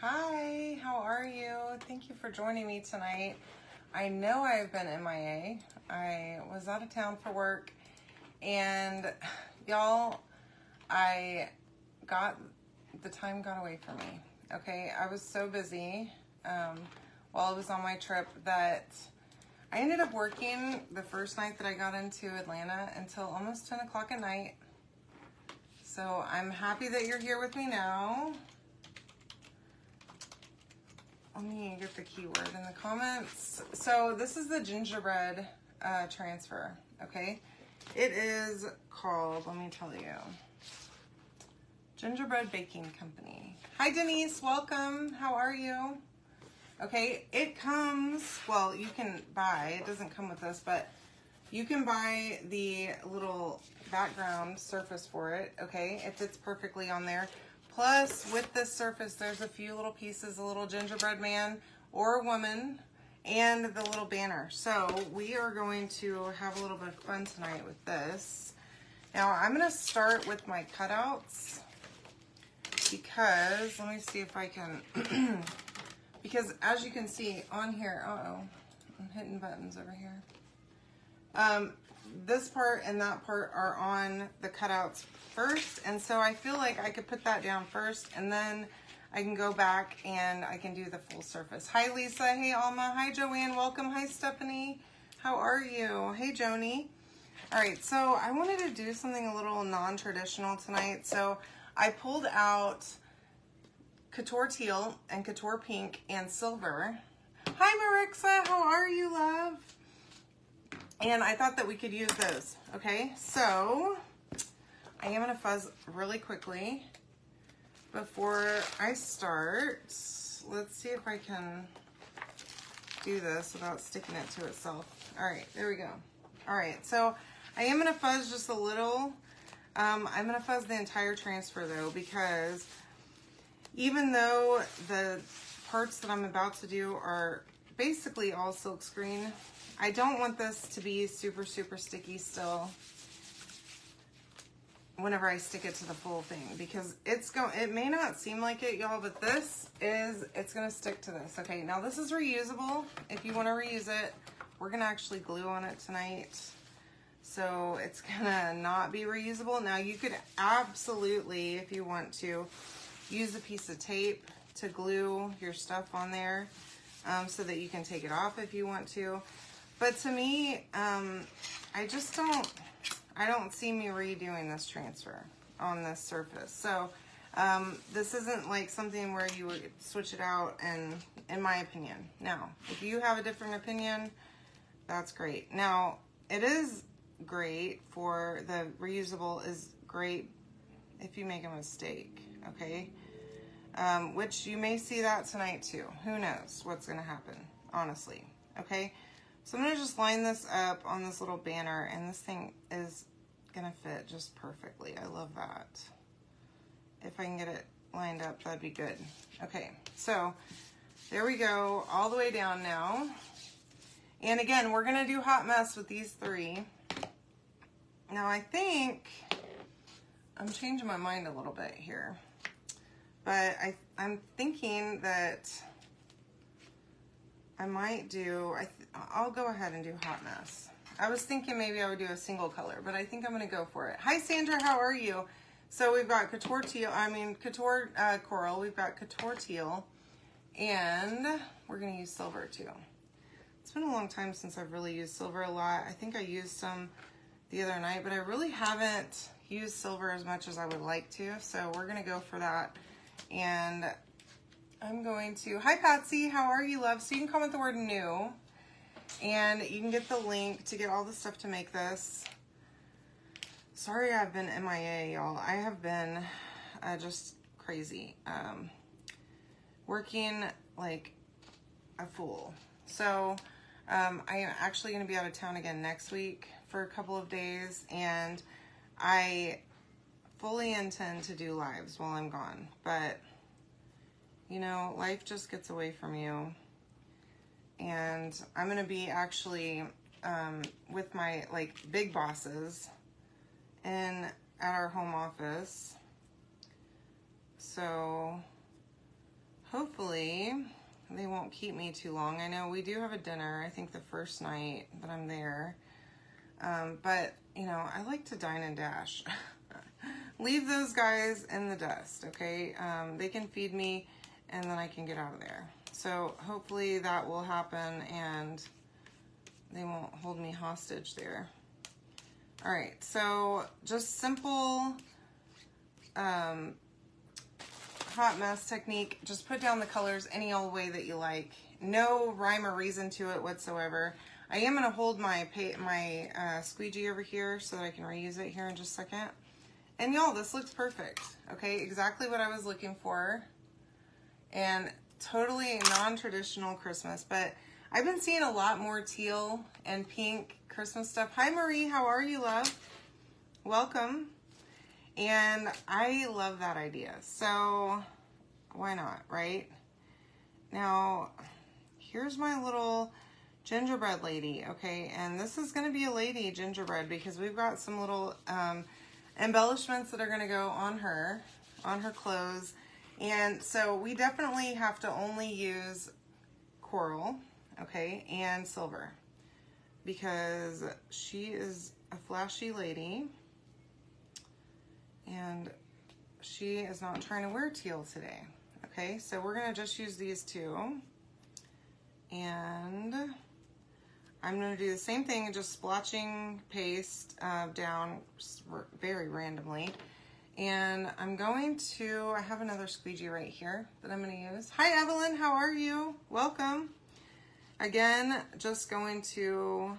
Hi, how are you? Thank you for joining me tonight. I know I've been MIA. I was out of town for work, and y'all, the time got away from me. Okay, I was so busy while I was on my trip that I ended up working the first night that I got into Atlanta until almost 10 o'clock at night. So I'm happy that you're here with me now. Let me get the keyword in the comments. So this is the gingerbread transfer, okay? It is called, let me tell you, Gingerbread Baking Company. Hi Denise, welcome. How are you? Okay, it comes, well, you can buy, it doesn't come with this, but you can buy the little background surface for it, okay? It fits perfectly on there. Plus, with this surface, there's a few little pieces, a little gingerbread man or woman, and the little banner. So we are going to have a little bit of fun tonight with this. Now, I'm going to start with my cutouts because, let me see if I can, because as you can see on here, I'm hitting buttons over here. This part and that part are on the cutouts first, and so I feel like I could put that down first, and then I can go back and I can do the full surface. Hi Lisa, hey Alma, hi Joanne, welcome, hi Stephanie, how are you? Hey Joni. All right, so I wanted to do something a little non-traditional tonight, so I pulled out Couture Teal and Couture Pink and Silver. Hi Marixa, how are you, love? And I thought that we could use those, okay? So I am gonna fuzz really quickly before I start. Let's see if I can do this without sticking it to itself. All right, there we go. All right, so I am gonna fuzz just a little. I'm gonna fuzz the entire transfer though, because even though the parts that I'm about to do are basically all silk screen, I don't want this to be super, super sticky still whenever I stick it to the full thing, because it may not seem like it, y'all, but it's gonna stick to this. Okay, now this is reusable. If you wanna reuse it, we're gonna actually glue on it tonight. So it's gonna not be reusable. Now you could absolutely, if you want to, use a piece of tape to glue your stuff on there so that you can take it off if you want to. But to me, I don't see me redoing this transfer on this surface. So this isn't like something where you would switch it out, and in my opinion. Now, if you have a different opinion, that's great. Now, it is great for the reusable is great if you make a mistake, okay? Which you may see that tonight too. Who knows what's gonna happen, honestly, okay? So I'm gonna just line this up on this little banner, and this thing is gonna fit just perfectly. I love that. If I can get it lined up, that'd be good. Okay, so there we go, all the way down now. And again, we're gonna do hot mess with these three. Now I think, I'm changing my mind a little bit here, but I'm thinking that I might do, I'll go ahead and do hot mess. I was thinking maybe I would do a single color, but I think I'm gonna go for it. Hi Sandra, how are you? So we've got Couture Coral, we've got Couture Teal, and we're gonna use silver too. It's been a long time since I've really used silver a lot. I think I used some the other night, but I really haven't used silver as much as I would like to, so we're gonna go for that. And I'm going to, hi Patsy, how are you, love? So you can comment the word new, and you can get the link to get all the stuff to make this. Sorry I've been MIA, y'all. I have been just crazy. Working like a fool. So I am actually gonna be out of town again next week for a couple of days, and I fully intend to do lives while I'm gone, but you know, life just gets away from you. And I'm gonna be actually with my like big bosses at our home office. So hopefully they won't keep me too long. I know we do have a dinner, I think the first night that I'm there. But, you know, I like to dine and dash. Leave those guys in the dust, okay? They can feed me and then I can get out of there. So hopefully that will happen and they won't hold me hostage there. All right, so just simple hot mess technique. Just put down the colors any old way that you like. No rhyme or reason to it whatsoever. I am going to hold my squeegee over here so that I can reuse it here in just a second. And y'all, this looks perfect. Okay, exactly what I was looking for. And totally non-traditional Christmas, but I've been seeing a lot more teal and pink Christmas stuff. Hi Marie, how are you, love? Welcome. And I love that idea. So why not, right? Now, here's my little gingerbread lady, okay? And this is going to be a lady gingerbread because we've got some little embellishments that are going to go on her clothes. And so we definitely have to only use coral, okay, and silver because she is a flashy lady and she is not trying to wear teal today. Okay, so we're going to just use these two. And I'm going to do the same thing, just splotching paste down very randomly. And I'm going to, I have another squeegee right here that I'm going to use. Hi Evelyn, how are you? Welcome. Again, just going to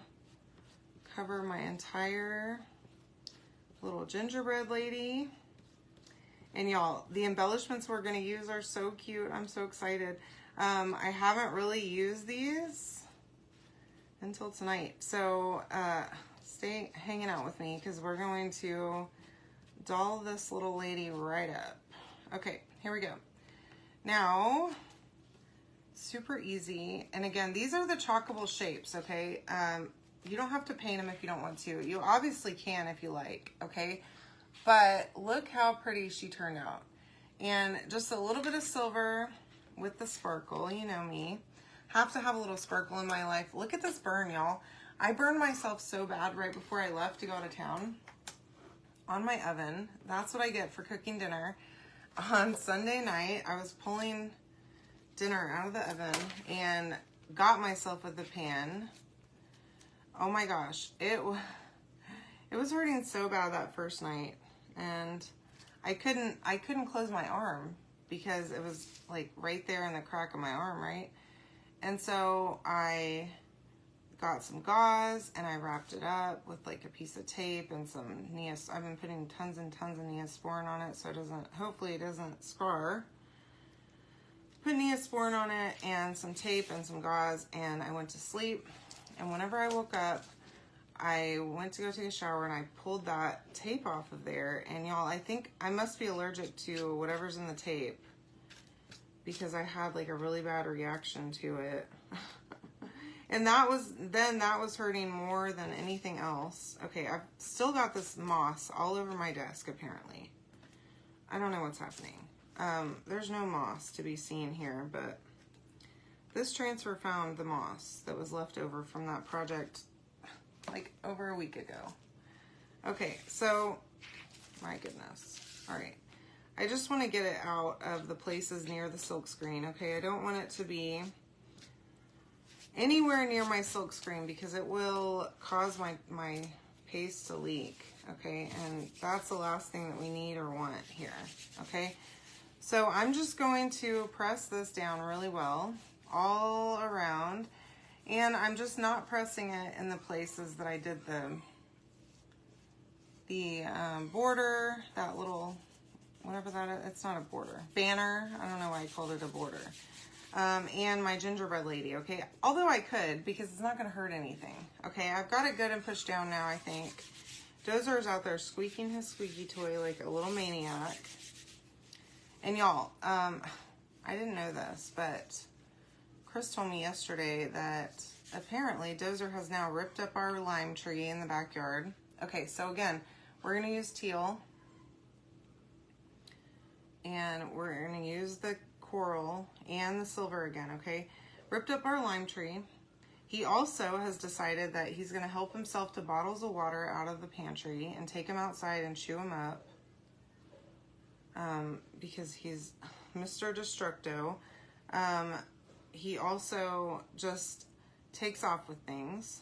cover my entire little gingerbread lady. And y'all, the embellishments we're going to use are so cute. I'm so excited. I haven't really used these until tonight. So stay hanging out with me because we're going to doll this little lady right up. Okay, here we go. Now, super easy. And again, these are the chalkable shapes, okay? You don't have to paint them if you don't want to. You obviously can if you like, okay? But look how pretty she turned out. And just a little bit of silver with the sparkle, you know me. Have to have a little sparkle in my life. Look at this burn, y'all. I burned myself so bad right before I left to go out of town on my oven. That's what I get for cooking dinner. On Sunday night, I was pulling dinner out of the oven and got myself with the pan. Oh my gosh, it was hurting so bad that first night, and I couldn't close my arm because it was like right there in the crack of my arm, right? And so I got some gauze and I wrapped it up with like a piece of tape and some I've been putting tons and tons of Neosporin on it so it doesn't, hopefully it doesn't scar. Put Neosporin on it and some tape and some gauze, and I went to sleep. And whenever I woke up, I went to go take a shower and I pulled that tape off of there. And y'all, I think I must be allergic to whatever's in the tape because I had like a really bad reaction to it. And that was hurting more than anything else. Okay, I've still got this moss all over my desk apparently. I don't know what's happening. There's no moss to be seen here, but this transfer found the moss that was left over from that project like over a week ago. Okay, so, my goodness. All right, I just want to get it out of the places near the silk screen, okay? I don't want it to be anywhere near my silk screen because it will cause my paste to leak, okay? And that's the last thing that we need or want here, okay? So I'm just going to press this down really well all around, and I'm just not pressing it in the places that I did the border, that little, whatever that is, it's not a border, banner, I don't know why I called it a border, and my gingerbread lady, okay, although I could because it's not going to hurt anything, okay, I've got it good and pushed down now, I think. Dozer is out there squeaking his squeaky toy like a little maniac. And y'all, I didn't know this, but Chris told me yesterday that apparently Dozer has now ripped up our lime tree in the backyard. Okay, so again, we're going to use teal. And we're going to use the coral and the silver again, okay? Ripped up our lime tree. He also has decided that he's going to help himself to bottles of water out of the pantry and take them outside and chew them up. Because he's Mr. Destructo. He also just takes off with things.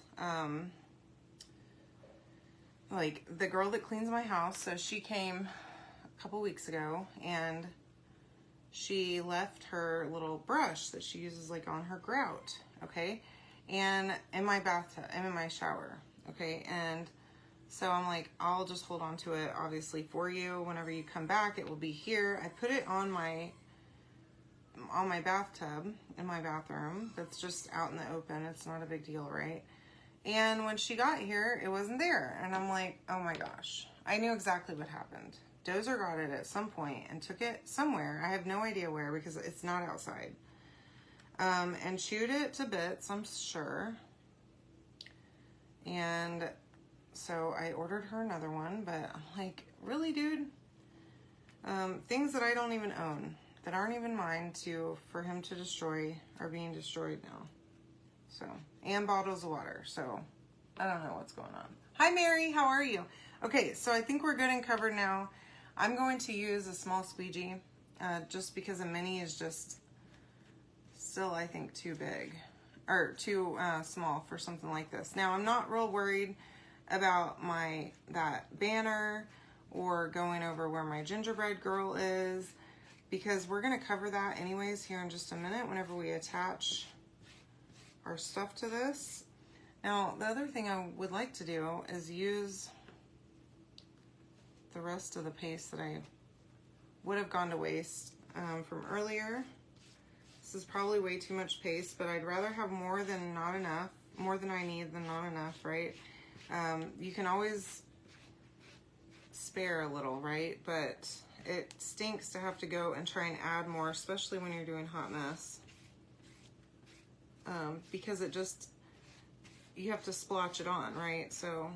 Like the girl that cleans my house, so she came a couple weeks ago and she left her little brush that she uses like on her grout, okay? And in my bathtub, I'm in my shower, okay? And so I'm like, I'll just hold on to it, obviously, for you. Whenever you come back, it will be here. I put it on my bathtub in my bathroom. That's just out in the open. It's not a big deal, right? And when she got here, it wasn't there. And I'm like, oh my gosh. I knew exactly what happened. Dozer got it at some point and took it somewhere. I have no idea where because it's not outside. And chewed it to bits, I'm sure. And so I ordered her another one, but I'm like, really, dude? Things that I don't even own, that aren't even mine for him to destroy, are being destroyed now. So, and bottles of water. So, I don't know what's going on. Hi, Mary. How are you? Okay, so I think we're good and covered now. I'm going to use a small squeegee, just because a mini is just still, I think, too big. Or too small for something like this. Now, I'm not real worried about that banner or going over where my gingerbread girl is, because we're going to cover that anyways here in just a minute whenever we attach our stuff to this. Now, the other thing I would like to do is use the rest of the paste that I would have gone to waste from earlier. This is probably way too much paste, but I'd rather have more than not enough, more than I need than not enough, right? You can always spare a little, right? But it stinks to have to go and try and add more, especially when you're doing hot mess. Because it just, you have to splotch it on, right? So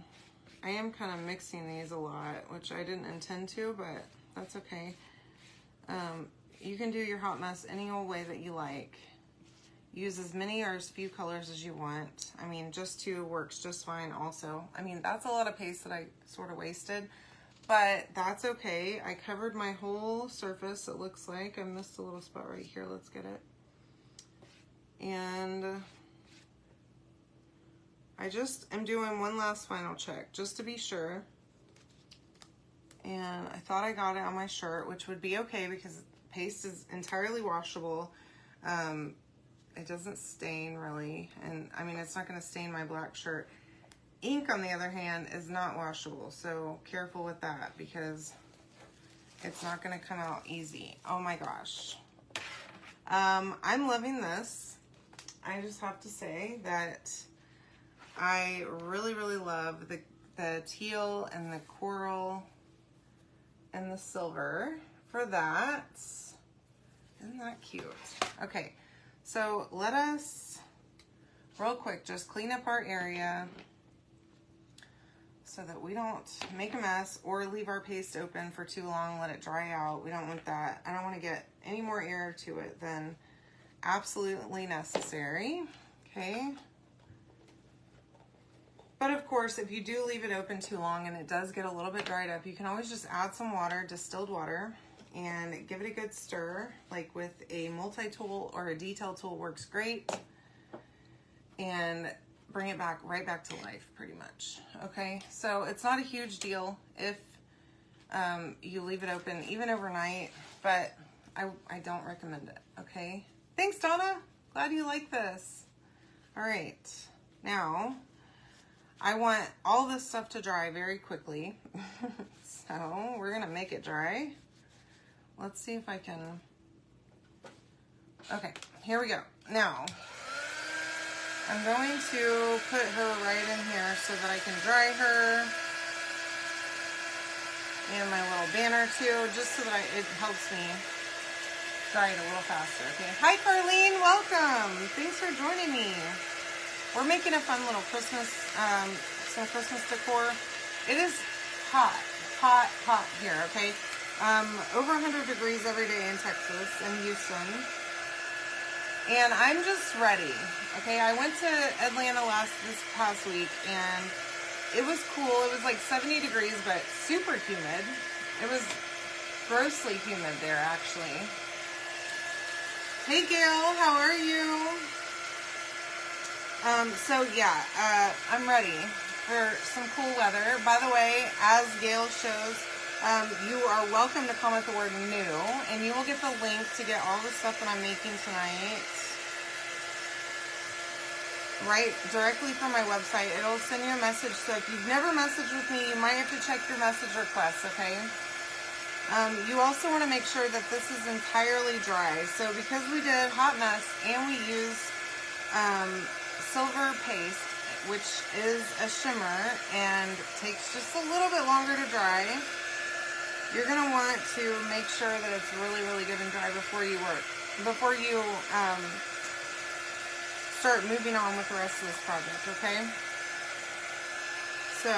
I am kind of mixing these a lot, which I didn't intend to, but that's okay. You can do your hot mess any old way that you like. Use as many or as few colors as you want. I mean, just 2 works just fine also. I mean, that's a lot of paste that I sort of wasted, but that's okay. I covered my whole surface, it looks like. I missed a little spot right here. Let's get it. And I just am doing one last final check just to be sure. And I thought I got it on my shirt, which would be okay because paste is entirely washable. It doesn't stain really. And I mean, it's not going to stain my black shirt. Ink, on the other hand, is not washable. So careful with that because it's not going to come out easy. Oh my gosh. I'm loving this. I just have to say that I really, really love the teal and the coral and the silver for that. Isn't that cute? Okay, so let us, real quick, just clean up our area so that we don't make a mess or leave our paste open for too long, let it dry out. We don't want that. I don't want to get any more air to it than absolutely necessary, okay? But of course, if you do leave it open too long and it does get a little bit dried up, you can always just add some water, distilled water, and give it a good stir, like with a multi-tool or a detail tool works great, and bring it back, right back to life, pretty much, okay? So it's not a huge deal if you leave it open, even overnight, but I don't recommend it, okay? Thanks, Donna. Glad you like this. All right, now I want all this stuff to dry very quickly. So we're gonna make it dry. Let's see if I can, okay, here we go. Now, I'm going to put her right in here so that I can dry her. And my little banner too, just so that it helps me dry it a little faster, okay? Hi, Carlene, welcome. Thanks for joining me. We're making a fun little Christmas, some Christmas decor. It is hot, hot, hot here, okay? Over 100 degrees every day in Texas, in Houston. And I'm just ready. Okay, I went to Atlanta this past week, and it was cool. It was like 70 degrees, but super humid. It was grossly humid there, actually. Hey, Gail, how are you? So yeah, I'm ready for some cool weather. By the way, as Gail shows, you are welcome to comment the word new, and you will get the link to get all the stuff that I'm making tonight right directly from my website. It'll send you a message. So if you've never messaged with me, you might have to check your message requests, okay? You also want to make sure that this is entirely dry. So because we did hot mess and we used silver paste, which is a shimmer and takes just a little bit longer to dry, you're going to want to make sure that it's really, really good and dry before you start moving on with the rest of this project, okay? So,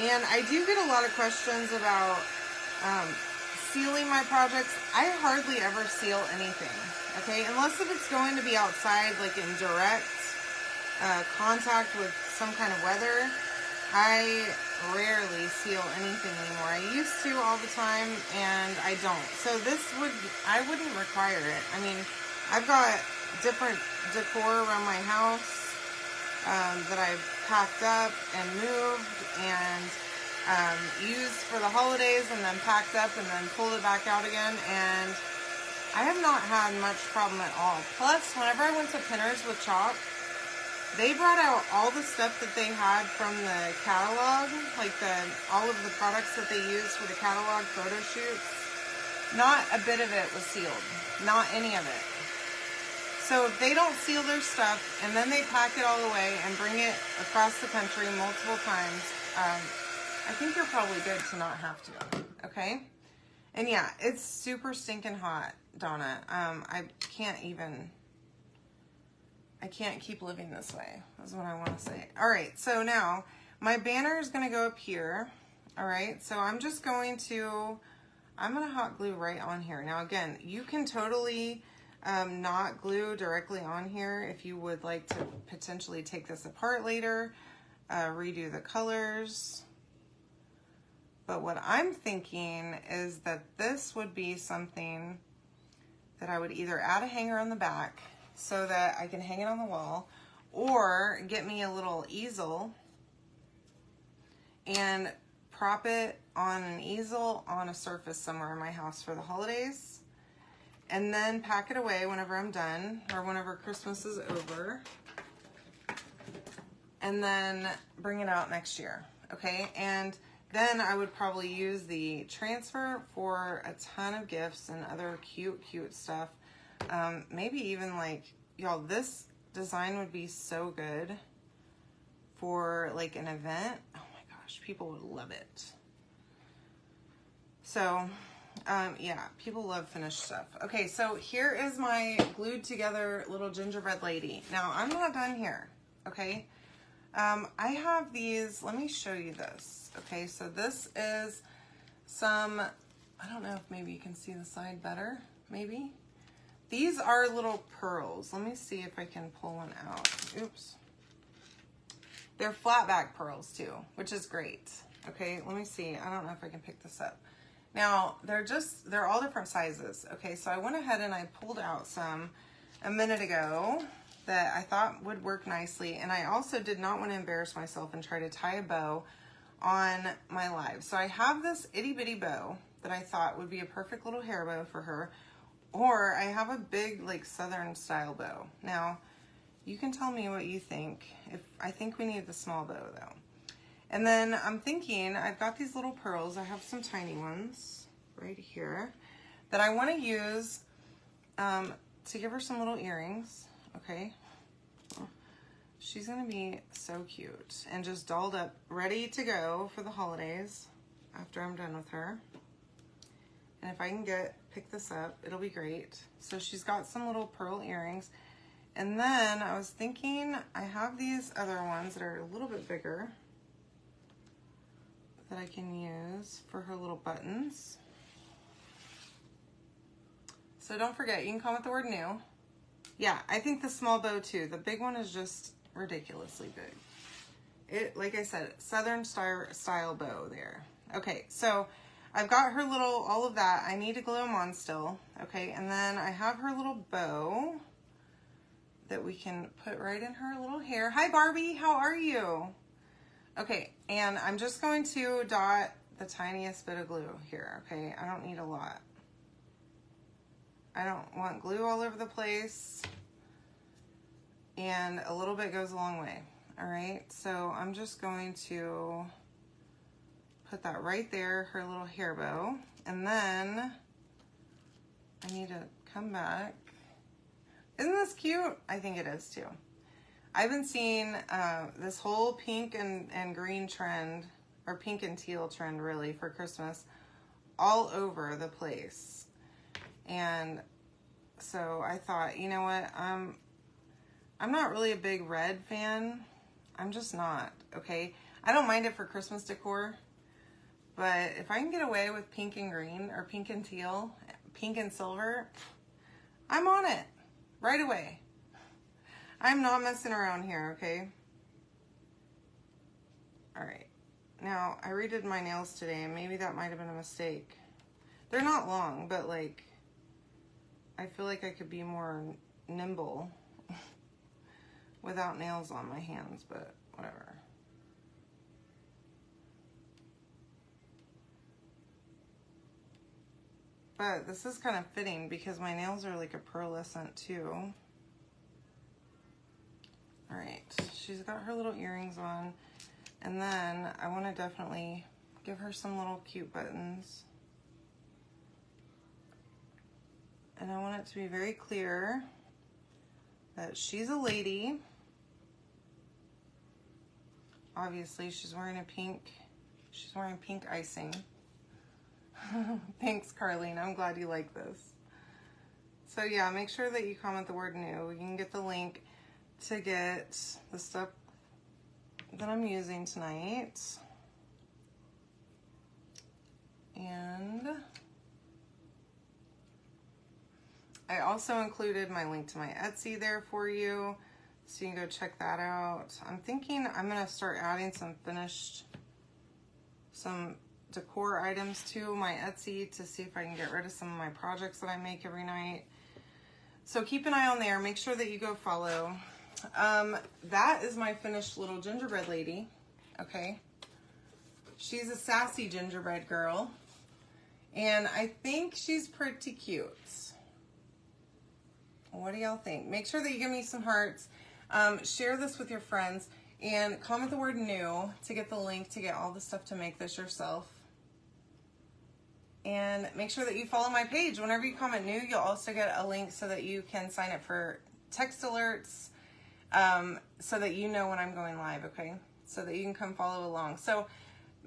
and I do get a lot of questions about sealing my projects. I hardly ever seal anything, okay? Unless if it's going to be outside, like in direct contact with some kind of weather, I rarely seal anything anymore. I used to all the time, and I don't. So I wouldn't require it. I mean, I've got different decor around my house that I've packed up and moved and used for the holidays, and then packed up and then pulled it back out again, and I have not had much problem at all. Plus, whenever I went to Pinners with Chalk, they brought out all the stuff that they had from the catalog, like all of the products that they used for the catalog photo shoots. Not a bit of it was sealed. Not any of it. So if they don't seal their stuff and then they pack it all away and bring it across the country multiple times, I think you're probably good to not have to, okay? And yeah, it's super stinking hot, Donna. I can't keep living this way, is what I want to say. All right, so now my banner is going to go up here. All right, so I'm going to hot glue right on here. Now again, you can totally not glue directly on here if you would like to potentially take this apart later, redo the colors. But what I'm thinking is that this would be something that I would either add a hanger on the back so that I can hang it on the wall, or get me a little easel and prop it on an easel on a surface somewhere in my house for the holidays, and then pack it away whenever I'm done, or whenever Christmas is over, and then bring it out next year, okay? And then I would probably use the transfer for a ton of gifts and other cute stuff. Maybe even like, y'all, this design would be so good for like an event. Oh my gosh, people would love it. So, yeah, people love finished stuff. Okay, so here is my glued together little gingerbread lady. Now, I'm not done here, okay? I have these, let me show you this. Okay, so this is some, I don't know if maybe you can see the side better, maybe. These are little pearls. Let me see if I can pull one out. Oops. They're flat back pearls too, which is great. Okay, let me see. I don't know if I can pick this up. Now, they're all different sizes. Okay, so I went ahead and I pulled out some a minute ago that I thought would work nicely. And I also did not want to embarrass myself and try to tie a bow on my live. So I have this itty bitty bow that I thought would be a perfect little hair bow for her. Or I have a big like Southern style bow. Now, you can tell me what you think. I think we need the small bow though. And then I'm thinking, I've got these little pearls. I have some tiny ones right here that I want to use to give her some little earrings. Okay. She's going to be so cute and just dolled up, ready to go for the holidays after I'm done with her. And if I can pick this up, it'll be great. So she's got some little pearl earrings. And then I was thinking, I have these other ones that are a little bit bigger that I can use for her little buttons. So don't forget, you can comment the word new. Yeah, I think the small bow too. The big one is just ridiculously big. It, like I said, Southern style bow there. Okay, so I've got her little, all of that. I need to glue them on still. Okay, and then I have her little bow that we can put right in her little hair. Hi Barbie, how are you? Okay, and I'm just going to dot the tiniest bit of glue here, okay? I don't need a lot. I don't want glue all over the place, and a little bit goes a long way, all right? So I'm just going to put that right there, her little hair bow, and then I need to come back. Isn't this cute? I think it is too. I've been seeing this whole pink and green trend, or pink and teal trend really, for Christmas all over the place. And so I thought, you know what, I'm not really a big red fan. I'm just not, okay? I don't mind it for Christmas decor, but if I can get away with pink and green, or pink and teal, pink and silver, I'm on it right away. I'm not messing around here, okay? All right. Now, I redid my nails today, and maybe that might have been a mistake. They're not long, but like, I feel like I could be more nimble without nails on my hands, but whatever. But this is kind of fitting because my nails are like a pearlescent too. All right, she's got her little earrings on, and then I want to definitely give her some little cute buttons. And I want it to be very clear that she's a lady. Obviously, she's wearing pink icing. Thanks, Carlene. I'm glad you like this. So yeah, make sure that you comment the word new. You can get the link to get the stuff that I'm using tonight. And I also included my link to my Etsy there for you, so you can go check that out. I'm thinking I'm gonna start adding some decor items to my Etsy to see if I can get rid of some of my projects that I make every night. So keep an eye on there. Make sure that you go follow. That is my finished little gingerbread lady, okay? She's a sassy gingerbread girl, and I think she's pretty cute. What do y'all think? Make sure that you give me some hearts. Share this with your friends, and comment the word new to get the link to get all the stuff to make this yourself. And make sure that you follow my page. Whenever you comment new, you'll also get a link so that you can sign up for text alerts, so that you know when I'm going live, okay? So that you can come follow along. So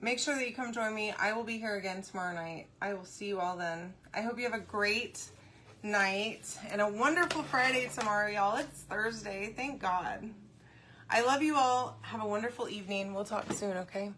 make sure that you come join me. I will be here again tomorrow night. I will see you all then. I hope you have a great night and a wonderful Friday tomorrow, y'all. It's Thursday, thank God. I love you all. Have a wonderful evening. We'll talk soon, okay?